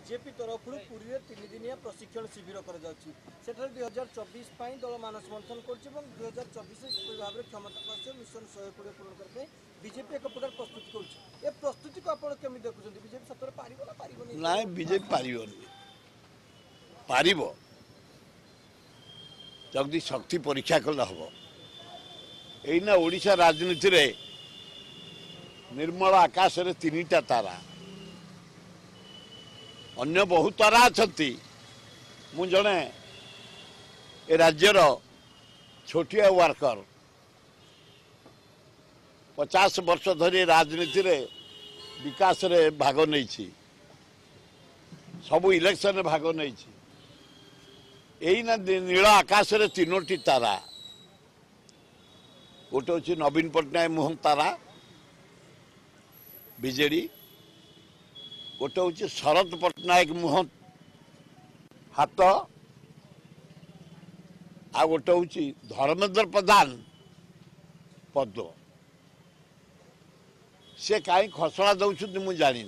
BJP तरफ पुरी में 3 दिनिया प्रशिक्षण शिविर कर 2024 दल मानस मंथन कर2024 भाव में क्षमता मिशन 120 पूरण करने बीजेपी एक प्रकार प्रस्तुति कर प्रस्तुति को आप देखुं बीजेपी सतर पार ना बीजेपी पार जदि शक्ति परीक्षा कले हम यहीना ओडिशा राजनीति रे निर्मल आकाश रे 3टा तारा अन्य बहुत तारा अच्छी मु जड़े ए राज्यर छोटिया वर्कर 50 वर्ष धरी राजनीति रे विकास रे भाग नहीं सबू इलेक्शन भाग नहीं यहीना नील आकाश रे 3टी तारा गोटे हूँ नवीन पट्टनायक मुह तारा बीजेडी गोटे हूँ शरद पट्टनायक मुह हाथ आ गोटे हूँ धर्मेंद्र प्रधान पद से कहीं खसड़ा दौरान मुझे जानी